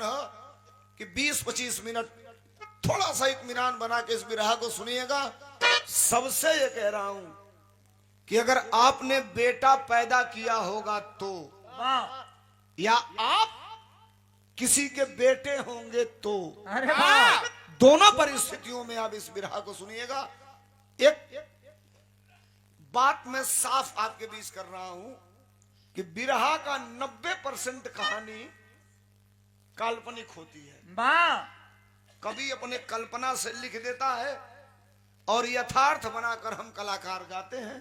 मन है कि 20-25 मिनट थोड़ा सा इत्मीनान बना के इस बिरहा को सुनिएगा। सबसे ये कह रहा हूं कि अगर आपने बेटा पैदा किया होगा तो, या आप किसी के बेटे होंगे तो, दोनों परिस्थितियों में आप इस बिरहा को सुनिएगा। एक बात मैं साफ आपके बीच कर रहा हूं कि बिरहा का 90% कहानी काल्पनिक होती है। कभी अपने कल्पना से लिख देता है और यथार्थ बनाकर हम कलाकार गाते हैं,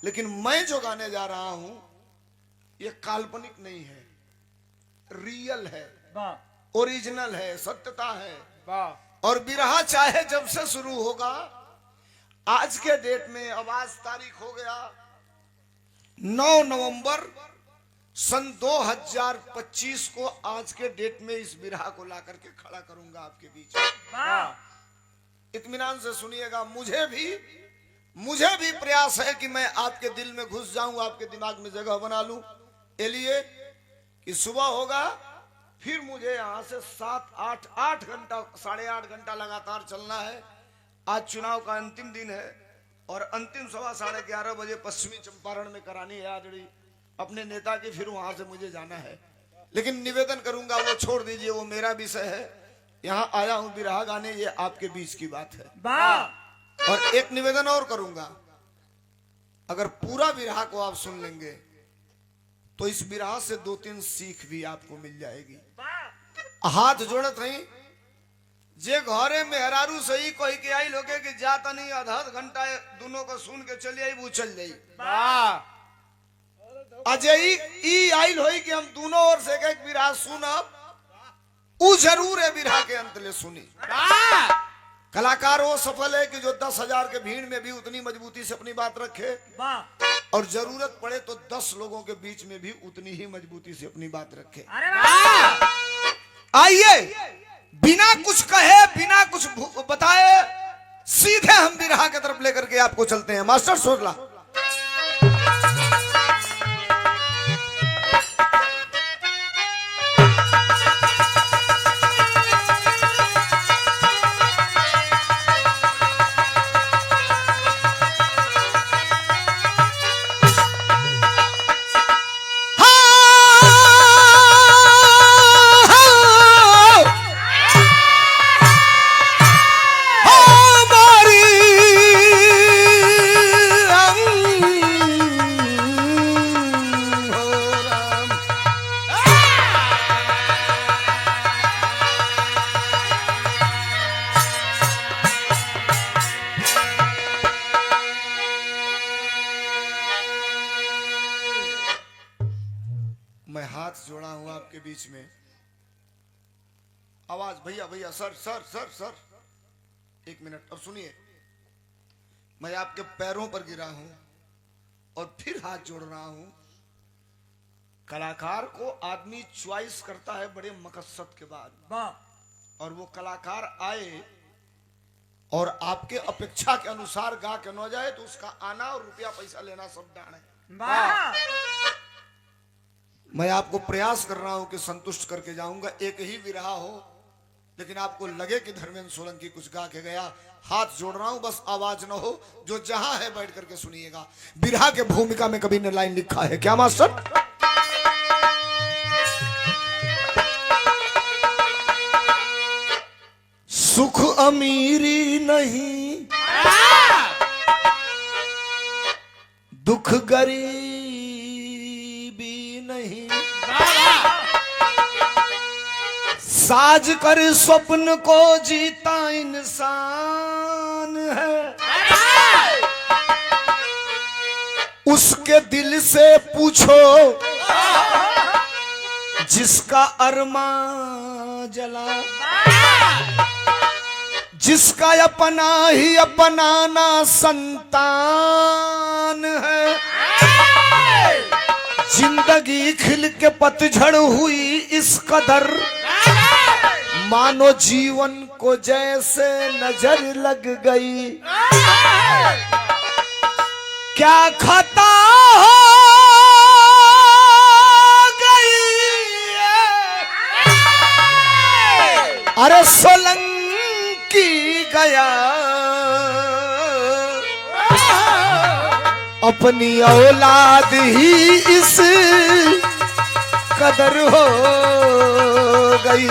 लेकिन मैं जो गाने जा रहा हूं ये काल्पनिक नहीं है, रियल है, ओरिजिनल है, सत्यता है। और बिरहा चाहे जब से शुरू होगा, आज के डेट में अब आज तारीख हो गया 9 नवंबर सन 2025 को, आज के डेट में इस बिरहा को ला करके खड़ा करूंगा आपके बीच। इत्मीनान से सुनिएगा। मुझे भी प्रयास है कि मैं आपके दिल में घुस जाऊं, आपके दिमाग में जगह बना लूं। इसलिए कि सुबह होगा फिर मुझे यहां से 7-8 घंटा 8.5 घंटा लगातार चलना है। आज चुनाव का अंतिम दिन है और अंतिम सभा 11:30 बजे पश्चिमी चंपारण में करानी है आदरणीय अपने नेता की, फिर वहां से मुझे जाना है। लेकिन निवेदन करूंगा वो छोड़ दीजिए, वो मेरा विषय है। यहाँ आया हूं बिरहा गाने, ये आपके बीच की बात है। और एक निवेदन और करूंगा, अगर पूरा बिरहा को आप सुन लेंगे तो इस बिरहा से 2-3 सीख भी आपको मिल जाएगी। हाथ जोड़त रही जे घरे मेहरारू सही कोई के आई लोगे कि जाता नहीं, आधा घंटा दोनों को सुन के चली आई, वो चल जाई। अजय आइल होई कि हम दोनों ओर से एक बिरहा सुनब, उ जरूर है बिरहा के अंत ले सुनी। कलाकार वो सफल है कि जो 10,000 के भीड़ में भी उतनी मजबूती से अपनी बात रखे, और जरूरत पड़े तो 10 लोगों के बीच में भी उतनी ही मजबूती से अपनी बात रखे। आइए बिना कुछ कहे, बिना कुछ बताए, सीधे हम बिरहा की तरफ लेकर के आपको चलते हैं। मास्टर सोरला जोड़ा हूं आपके बीच में। आवाज भैया सर 1 मिनट। और सुनिए, मैं आपके पैरों पर गिरा हूं और फिर हाथ जोड़ रहा हूं। कलाकार को आदमी चॉइस करता है बड़े मकसद के बाद, और वो कलाकार आए और आपके अपेक्षा के अनुसार गा के न जाए तो उसका आना और रुपया पैसा लेना सब डाण है। मैं आपको प्रयास कर रहा हूं कि संतुष्ट करके जाऊंगा। एक ही बिरहा हो, लेकिन आपको लगे कि धर्मेंद्र सोलंकी कुछ गा के गया। हाथ जोड़ रहा हूं, बस आवाज न हो। जो जहां है बैठ करके सुनिएगा। बिरहा के भूमिका में कभी ने लाइन लिखा है क्या मास्टर? सुख अमीरी नहीं, दुख गरीबी नहीं, साज कर स्वप्न को जीता इंसान है। उसके दिल से पूछो जिसका अरमान जला, जिसका अपना ही अपनाना संतान है। जिंदगी खिल के पतझड़ हुई इस कदर, मानो जीवन को जैसे नजर लग गई। क्या खता हो गई है अरे सोलंकी गया अपनी औलाद ही इस कदर हो गई।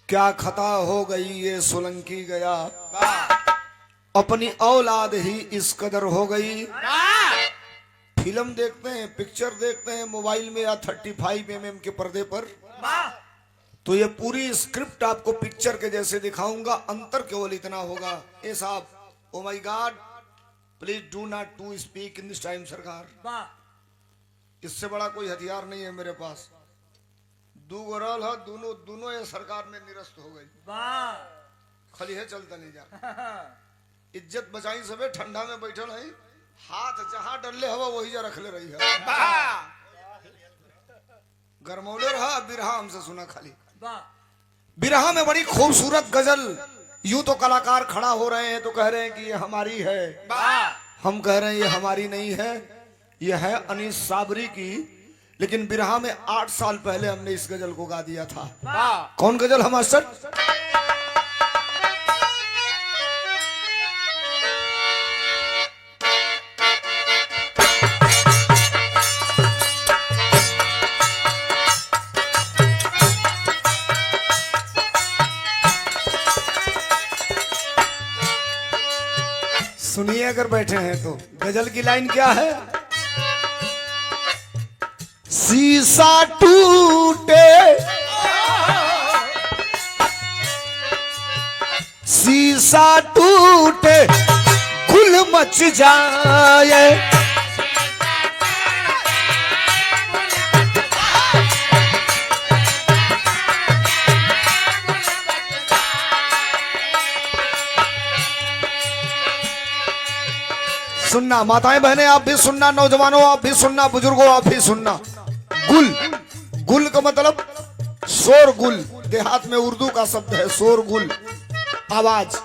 क्या खता हो गई ये सोलंकी गया, अपनी औलाद ही इस कदर हो गई। फिल्म देखते हैं, पिक्चर देखते हैं मोबाइल में या 35 mm के पर्दे पर, तो ये पूरी स्क्रिप्ट आपको पिक्चर के जैसे दिखाऊंगा। अंतर केवल इतना होगा, ए साहब, oh my God, please do not to speak in this time सरकार। इससे बड़ा कोई हथियार नहीं है मेरे पास। दू गोरल है, दोनों ये सरकार में निरस्त हो गई। खाली है चलता नहीं जा। इज्जत बचाई सबे, ठंडा में बैठल है, हाथ जहां डरले हवा वही जा रखले रही है। गरमौले रहा बिरहा हमसे सुना खाली। बिरहा में बड़ी खूबसूरत गजल। यूं तो कलाकार खड़ा हो रहे हैं तो कह रहे हैं कि ये हमारी है, हम कह रहे हैं ये हमारी नहीं है, ये है अनीस साबरी की। लेकिन बिरहा में 8 साल पहले हमने इस गजल को गा दिया था। कौन गजल है मास्टर? सुनिए अगर बैठे हैं तो। गजल की लाइन क्या है? शीशा टूटे, शीशा टूटे, गुल मच जाए, सुनना माताएं बहनें आप भी सुनना, नौजवानों आप भी सुनना, बुजुर्गों आप भी सुनना। गुल, गुल का मतलब शोरगुल, देहात में उर्दू का शब्द है शोरगुल, आवाज।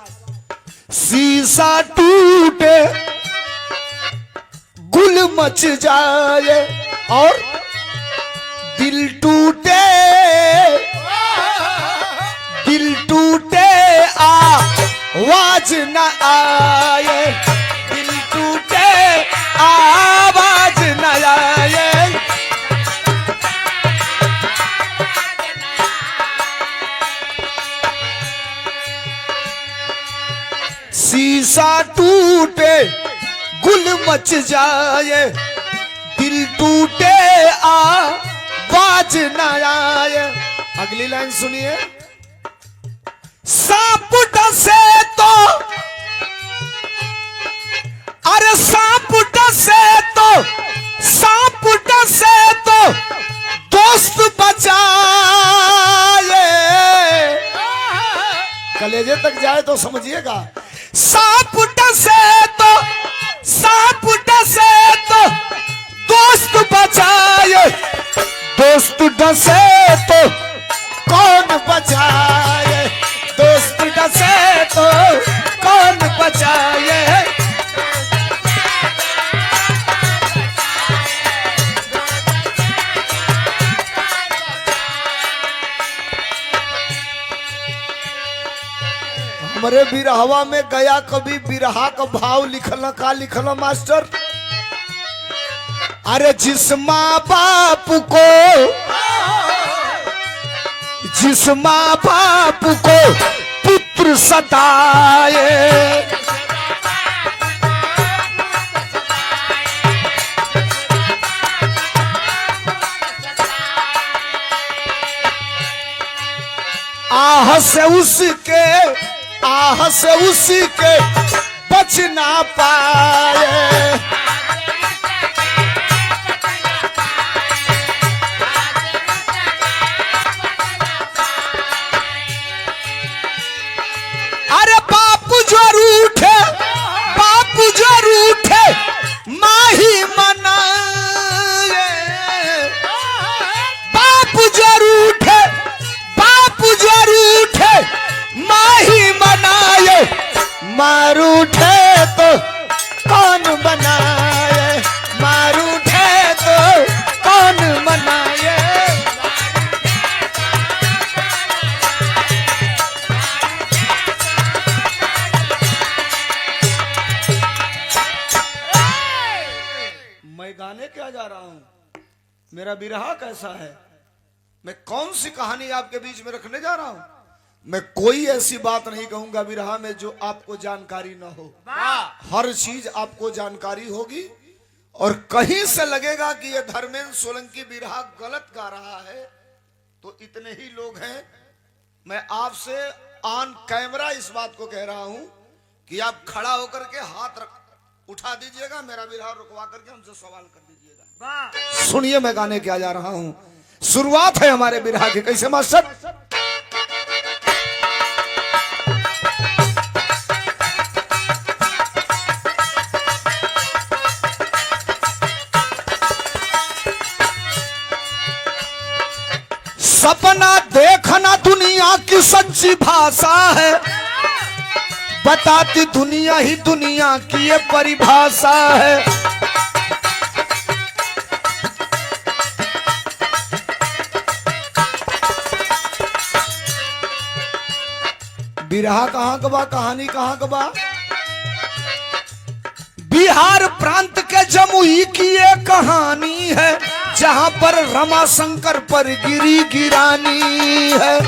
शीशा टूटे गुल मच जाए और दिल टूटे, दिल टूटे आवाज न आए, दिल टूटे आवाज न आए। शीशा टूटे गुल मच जाए, दिल टूटे आवाज न आए। अगली लाइन सुनिए। सांप डसे तो, अरे सांप डसे तो, सांप डसे तो दोस्त बचाए। कलेजे तक जाए तो समझिएगा। सांप डसे तो, सांप डसे तो दोस्त बचाए, दोस्त डसे तो कौन बचाए, दोस्त डसे तो कौन बचाए। हमारे बिरहवा में गया कभी बिरहा का भाव लिखल का लिखल मास्टर। अरे जिस माँ बाप को, जिस माँ बाप को पुत्र सताए, आह से उसके, आह से उसी के बच ना पाए। अरे बापू जो रूठे, बापू जो रूठे माँ ही मनाए, बापू जो रूठे, बापू जो रूठे माँ ही मनाए। मारू उठे तो कौन बनाए, मारू उठे तो कौन बनाए। मैं गाने क्या जा रहा हूं, मेरा बिरहा कैसा है, मैं कौन सी कहानी आपके बीच में रखने जा रहा हूं। मैं कोई ऐसी बात नहीं कहूंगा बिरहा में जो आपको जानकारी ना हो। हर चीज आपको जानकारी होगी। और कहीं से लगेगा कि ये धर्मेंद्र सोलंकी बिरहा गलत गा रहा है तो इतने ही लोग हैं। मैं आपसे ऑन कैमरा इस बात को कह रहा हूं कि आप खड़ा होकर के हाथ उठा दीजिएगा, मेरा बिरहा रुकवा करके हमसे सवाल कर दीजिएगा। सुनिए मैं गाने क्या जा रहा हूं। शुरुआत है हमारे बिरहा की। कैसे मास्टर? सपना देखना दुनिया की सच्ची भाषा है, बताती दुनिया ही दुनिया की ये परिभाषा है। बिरहा कहाँ का बा, कहानी कहाँ का बा? बिहार प्रांत के जमुई की ये कहानी है, जहां पर रमा शंकर पर गिरी गिरानी है।